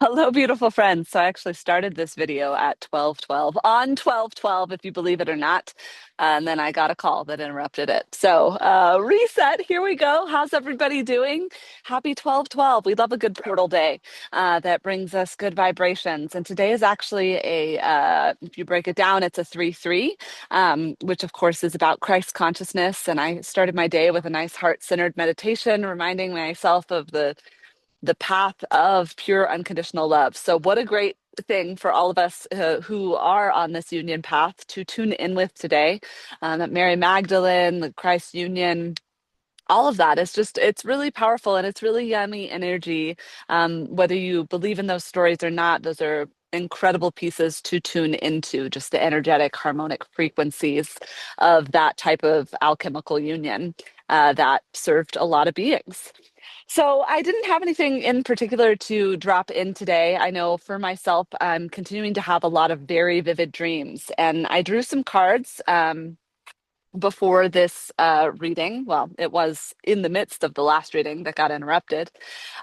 Hello, beautiful friends. So I actually started this video at 12:12 on 12:12, if you believe it or not. And then I got a call that interrupted it. So reset, here we go. How's everybody doing? Happy 12:12. We love a good portal day that brings us good vibrations. And today is actually if you break it down, it's a 3-3, which of course is about Christ consciousness. And I started my day with a nice heart-centered meditation, reminding myself of the path of pure unconditional love. So, what a great thing for all of us who are on this union path to tune in with today. That Mary Magdalene, the Christ Union, all of that is just, it's really powerful and it's really yummy energy. Whether you believe in those stories or not, those are incredible pieces to tune into, just the energetic, harmonic frequencies of that type of alchemical union that served a lot of beings. So I didn't have anything in particular to drop in today. I know for myself, I'm continuing to have a lot of very vivid dreams, and I drew some cards. Before this reading. Well, it was in the midst of the last reading that got interrupted.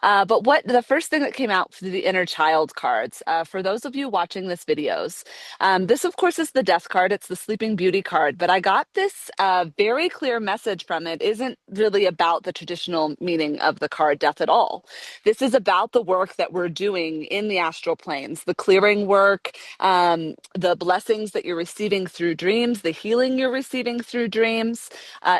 But what the first thing that came out for the inner child cards, for those of you watching this videos, this of course is the death card. It's the Sleeping Beauty card, but I got this very clear message from it. Isn't really about the traditional meaning of the card death at all. This is about the work that we're doing in the astral planes, the clearing work, the blessings that you're receiving through dreams, the healing you're receiving through dreams.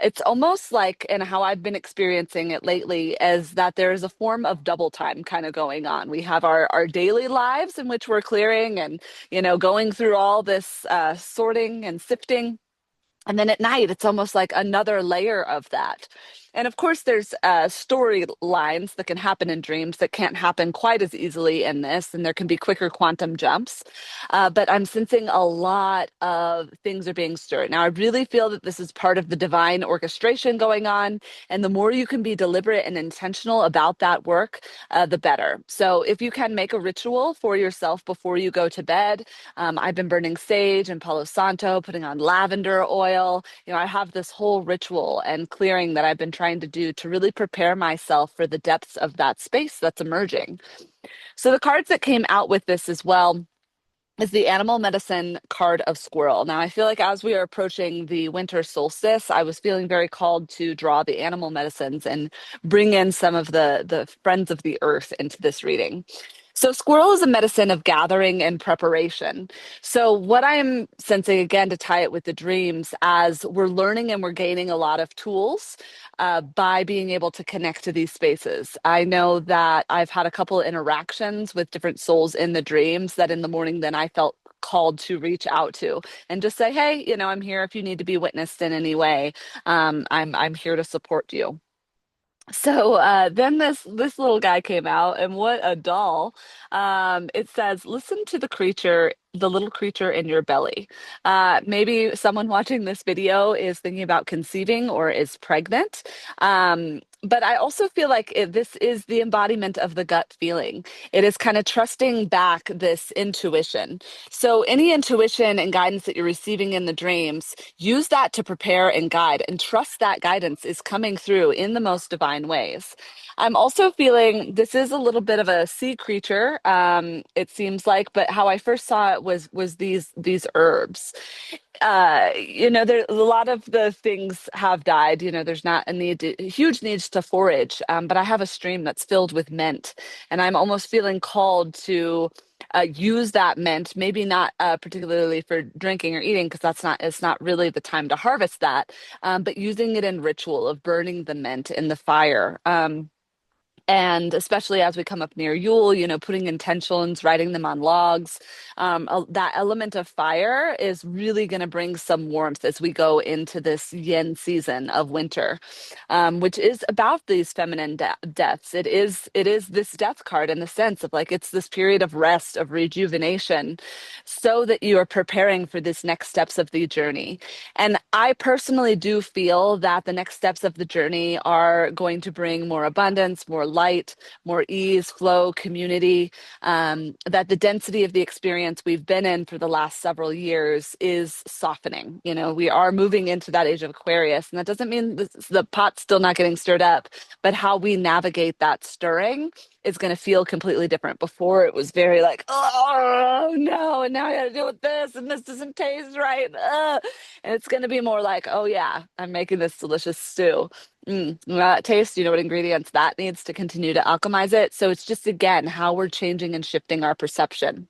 It's almost like, and how I've been experiencing it lately, is that there is a form of double time kind of going on. We have our daily lives in which we're clearing and, going through all this sorting and sifting. And then at night, it's almost like another layer of that. And of course, there's storylines that can happen in dreams that can't happen quite as easily in this, and there can be quicker quantum jumps. But I'm sensing a lot of things are being stirred. Now, I really feel that this is part of the divine orchestration going on. And the more you can be deliberate and intentional about that work, the better. So if you can make a ritual for yourself before you go to bed, I've been burning sage and Palo Santo, putting on lavender oil. I have this whole ritual and clearing that I've been trying to do to really prepare myself for the depths of that space that's emerging. So the cards that came out with this as well is the animal medicine card of squirrel. Now, I feel like as we are approaching the winter solstice, I was feeling very called to draw the animal medicines and bring in some of the friends of the earth into this reading. So, squirrel is a medicine of gathering and preparation. So, what I'm sensing again to tie it with the dreams, as we're learning and we're gaining a lot of tools by being able to connect to these spaces. I know that I've had a couple of interactions with different souls in the dreams that in the morning then I felt called to reach out to and just say, hey, I'm here if you need to be witnessed in any way. I'm here to support you. So then this little guy came out, and what a doll! It says, "Listen to the little creature in your belly." Maybe someone watching this video is thinking about conceiving or is pregnant. But I also feel like this is the embodiment of the gut feeling. It is kind of trusting back this intuition. So any intuition and guidance that you're receiving in the dreams, use that to prepare and guide, and trust that guidance is coming through in the most divine ways. I'm also feeling this is a little bit of a sea creature, it seems like, but how I first saw it was these herbs. There a lot of the things have died. There's not huge needs to forage, but I have a stream that's filled with mint, and I'm almost feeling called to use that mint. Maybe not particularly for drinking or eating, because it's not really the time to harvest that, but using it in ritual of burning the mint in the fire. And especially as we come up near Yule, putting intentions, writing them on logs, that element of fire is really going to bring some warmth as we go into this yin season of winter, which is about these feminine deaths. It is this death card in the sense of like it's this period of rest, of rejuvenation, so that you are preparing for this next steps of the journey. And I personally do feel that the next steps of the journey are going to bring more abundance, more light, more ease, flow, community, that the density of the experience we've been in for the last several years is softening. You know, we are moving into that age of Aquarius, and that doesn't mean the pot's still not getting stirred up, but how we navigate that stirring is going to feel completely different. Before it was very like, oh no, and now I got to deal with this, and this doesn't taste right. And it's going to be more like, oh yeah, I'm making this delicious stew. That taste, you know what ingredients that needs to continue to alchemize it. So it's just, again, how we're changing and shifting our perception.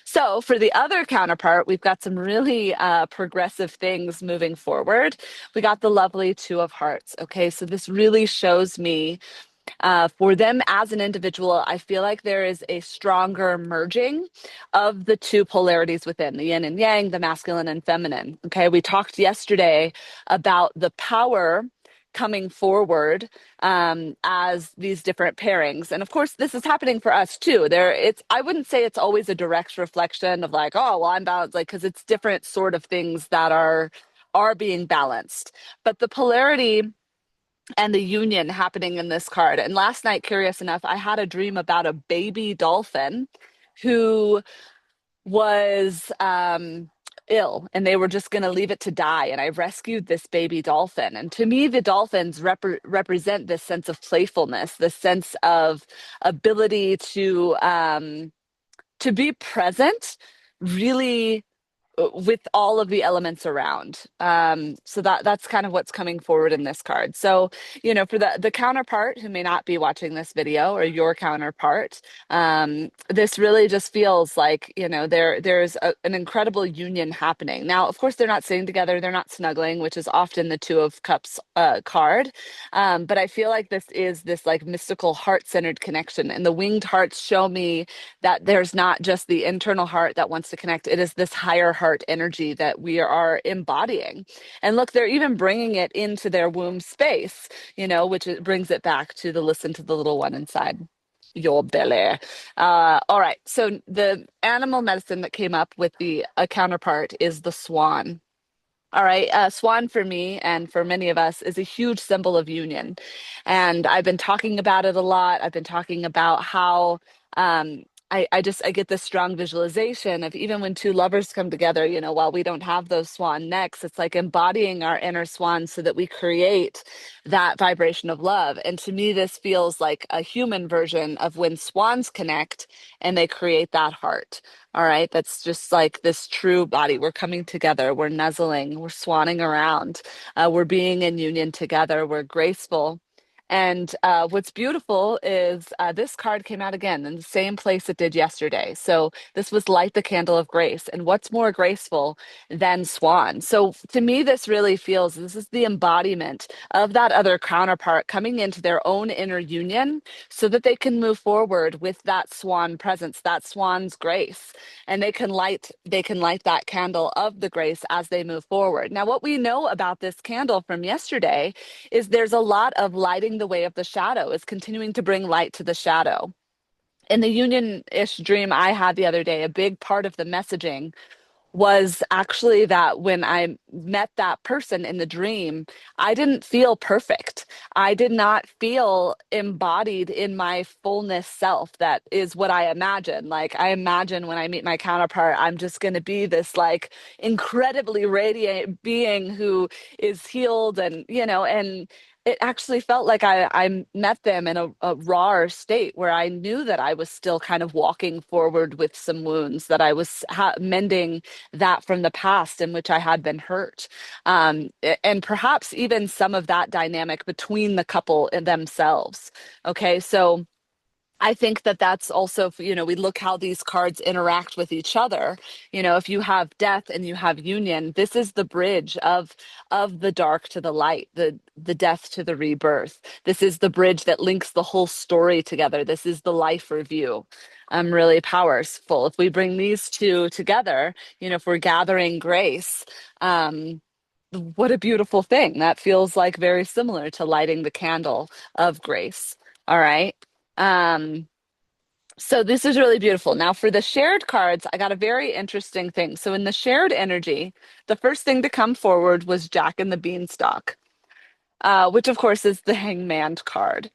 So for the other counterpart, we've got some really progressive things moving forward. We got the lovely Two of Hearts. Okay, so this really shows me for them as an individual, I feel like there is a stronger merging of the two polarities within the yin and yang, the masculine and feminine. Okay, we talked yesterday about the power coming forward as these different pairings, and of course this is happening for us too. I wouldn't say it's always a direct reflection of like, oh well, I'm balanced, like, because it's different sort of things that are being balanced, but the polarity and the union happening in this card. And last night, curious enough, I had a dream about a baby dolphin who was ill, and they were just going to leave it to die. And I rescued this baby dolphin. And to me, the dolphins represent this sense of playfulness, this sense of ability to be present, really with all of the elements around. So that's kind of what's coming forward in this card. So, you know, for the counterpart who may not be watching this video, or your counterpart, this really just feels like, you know, there's an incredible union happening. Now, of course, they're not sitting together, they're not snuggling, which is often the Two of Cups card. But I feel like this is this like mystical heart-centered connection. And the winged hearts show me that there's not just the internal heart that wants to connect, it is this higher heart energy that we are embodying. And look, they're even bringing it into their womb space, you know, which brings it back to the listen to the little one inside your belly. All right. So the animal medicine that came up with the counterpart is the swan. All right. Swan for me and for many of us is a huge symbol of union. And I've been talking about it a lot. I've been talking about how um, I get this strong visualization of even when two lovers come together, you know, while we don't have those swan necks, it's like embodying our inner swan so that we create that vibration of love. And to me, this feels like a human version of when swans connect and they create that heart. All right, that's just like this true body. We're coming together, we're nuzzling, we're swanning around, we're being in union together, we're graceful. And what's beautiful is this card came out again in the same place it did yesterday. So this was Light the Candle of Grace. And what's more graceful than swan? So to me, this really feels this is the embodiment of that other counterpart coming into their own inner union so that they can move forward with that swan presence, that swan's grace, and they can light that candle of the grace as they move forward. Now, what we know about this candle from yesterday is there's a lot of lighting the way of the shadow, is continuing to bring light to the shadow. In the union-ish dream I had the other day, a big part of the messaging was actually that when I met that person in the dream, I didn't feel perfect. I did not feel embodied in my fullness self. That is what I imagine. Like, I imagine when I meet my counterpart, I'm just going to be this like incredibly radiant being who is healed and, you know, and it actually felt like I met them in a raw state where I knew that I was still kind of walking forward with some wounds, that I was mending that from the past in which I had been hurt. And perhaps even some of that dynamic between the couple themselves. Okay, so I think that that's also, you know, we look how these cards interact with each other. You know, if you have death and you have union, this is the bridge of the dark to the light, the death to the rebirth. This is the bridge that links the whole story together. This is the life review. Really powerful. If we bring these two together, you know, if we're gathering grace, what a beautiful thing. That feels like very similar to lighting the candle of grace. All right. Um, so this is really beautiful. Now for the shared cards, I got a very interesting thing. So in the shared energy, the first thing to come forward was Jack and the Beanstalk, which of course is the Hangman card.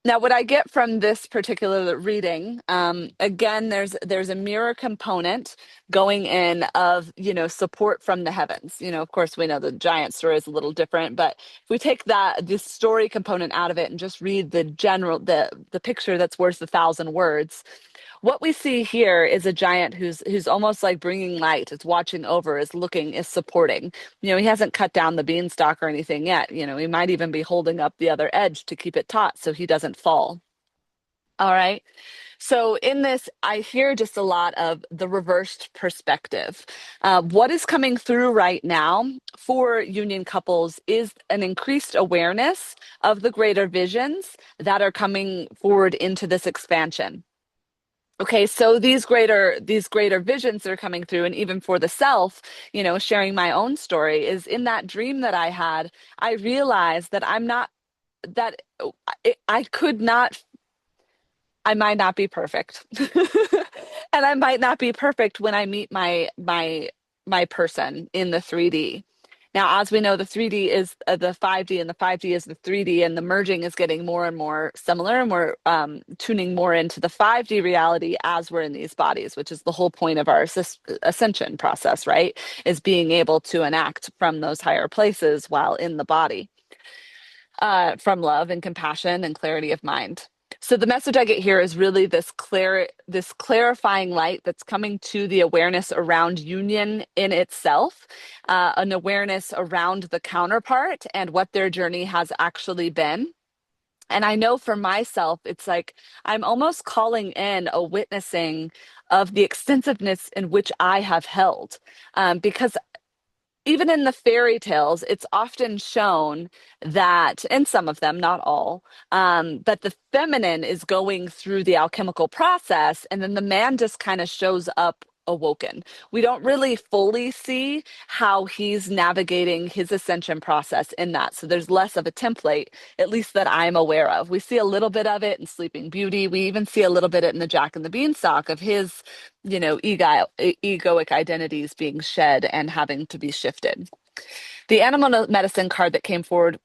Now, what I get from this particular reading, again, there's a mirror component going in of, support from the heavens. Of course, we know the giant story is a little different, but if we take this story component out of it and just read the picture that's worth 1,000 words, what we see here is a giant who's almost like bringing light, is watching over, is looking, is supporting. He hasn't cut down the beanstalk or anything yet. He might even be holding up the other edge to keep it taut so he doesn't fall. All right. So in this, I hear just a lot of the reversed perspective. What is coming through right now for union couples is an increased awareness of the greater visions that are coming forward into this expansion. Okay, so these greater visions that are coming through, and even for the self, sharing my own story, is in that dream that I had, I realized that I'm not that I could not, I might not be perfect. And I might not be perfect when I meet my person in the 3D. Now, as we know, the 3D is the 5D, and the 5D is the 3D, and the merging is getting more and more similar, and we're tuning more into the 5D reality as we're in these bodies, which is the whole point of our ascension process, right? Is being able to enact from those higher places while in the body, from love and compassion and clarity of mind. So the message I get here is really this clarifying light that's coming to the awareness around union in itself, an awareness around the counterpart and what their journey has actually been. And I know for myself, it's like I'm almost calling in a witnessing of the extensiveness in which I have held, because even in the fairy tales, it's often shown that, and some of them, not all, but the feminine is going through the alchemical process, and then the man just kind of shows up awoken. We don't really fully see how he's navigating his ascension process in that. So there's less of a template, at least that I'm aware of. We see a little bit of it in Sleeping Beauty. We even see a little bit in the Jack and the Beanstalk of his egoic identities being shed and having to be shifted. The animal medicine card that came forward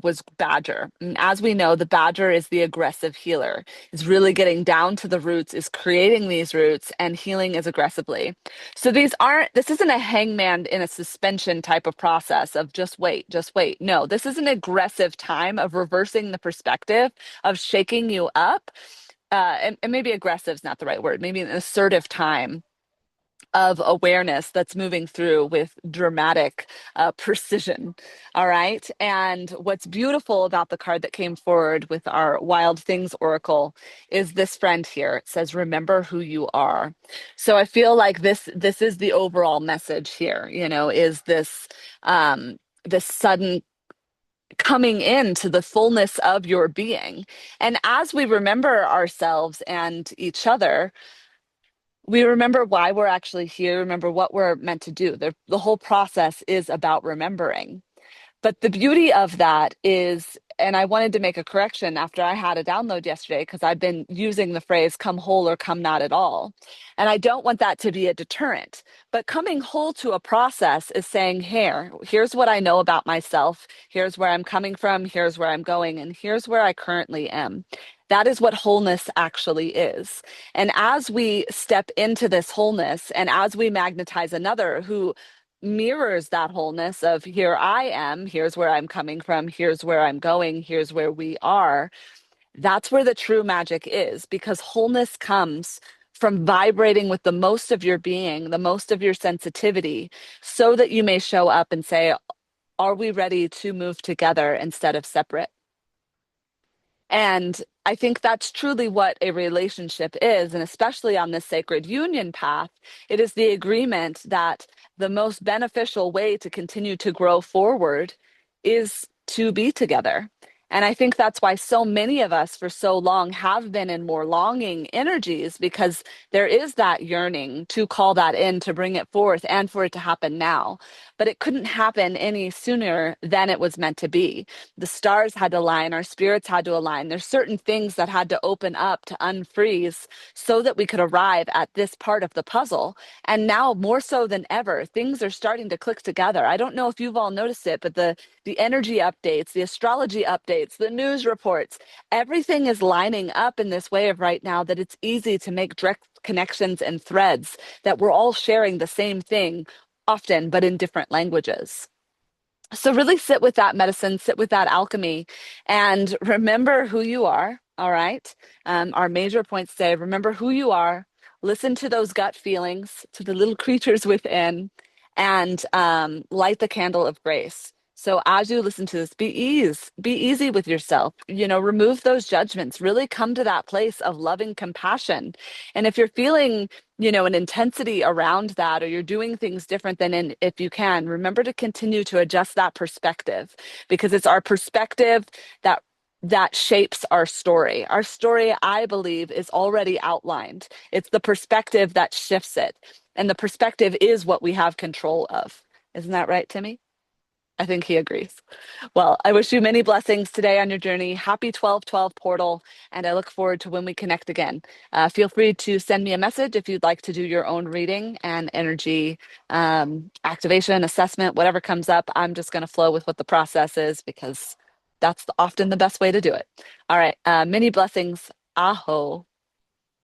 was Badger. And as we know, the Badger is the aggressive healer. Is really getting down to the roots, is creating these roots, and healing as aggressively. So this isn't a hangman in a suspension type of process of just wait, just wait. No, this is an aggressive time of reversing the perspective, of shaking you up. And maybe aggressive is not the right word, maybe an assertive time of awareness that's moving through with dramatic precision. All right. And what's beautiful about the card that came forward with our Wild Things Oracle is this friend here. It says, remember who you are. So I feel like this is the overall message here, is this sudden coming into the fullness of your being. And as we remember ourselves and each other, we remember why we're actually here, remember what we're meant to do. The whole process is about remembering. But the beauty of that is, and I wanted to make a correction after I had a download yesterday, because I've been using the phrase come whole or come not at all. And I don't want that to be a deterrent. But coming whole to a process is saying, here's what I know about myself. Here's where I'm coming from. Here's where I'm going. And here's where I currently am. That is what wholeness actually is. And as we step into this wholeness, and as we magnetize another who mirrors that wholeness of here I am, here's where I'm coming from, here's where I'm going, here's where we are, that's where the true magic is, because wholeness comes from vibrating with the most of your being, the most of your sensitivity, so that you may show up and say, are we ready to move together instead of separate? And I think that's truly what a relationship is. And especially on this sacred union path, it is the agreement that the most beneficial way to continue to grow forward is to be together. And I think that's why so many of us for so long have been in more longing energies, because there is that yearning to call that in, to bring it forth, and for it to happen now. But it couldn't happen any sooner than it was meant to be. The stars had to align, our spirits had to align. There's certain things that had to open up to unfreeze so that we could arrive at this part of the puzzle. And now more so than ever, things are starting to click together. I don't know if you've all noticed it, but the energy updates, the astrology updates updates, the news reports, everything is lining up in this way of right now that it's easy to make direct connections and threads that we're all sharing the same thing often, but in different languages. So really sit with that medicine, sit with that alchemy, and remember who you are. All right. Our major points say, remember who you are, listen to those gut feelings, to the little creatures within, and light the candle of grace. So as you listen to this, be easy with yourself. Remove those judgments, really come to that place of loving compassion. And if you're feeling an intensity around that, or you're doing things different than if you can, remember to continue to adjust that perspective, because it's our perspective that shapes our story. Our story, I believe, is already outlined. It's the perspective that shifts it. And the perspective is what we have control of. Isn't that right, Timmy? I think he agrees. Well, I wish you many blessings today on your journey. Happy 12/12 portal, and I look forward to when we connect again. Feel free to send me a message if you'd like to do your own reading and energy activation, assessment, whatever comes up. I'm just going to flow with what the process is, because that's often the best way to do it. All right. Many blessings. Aho.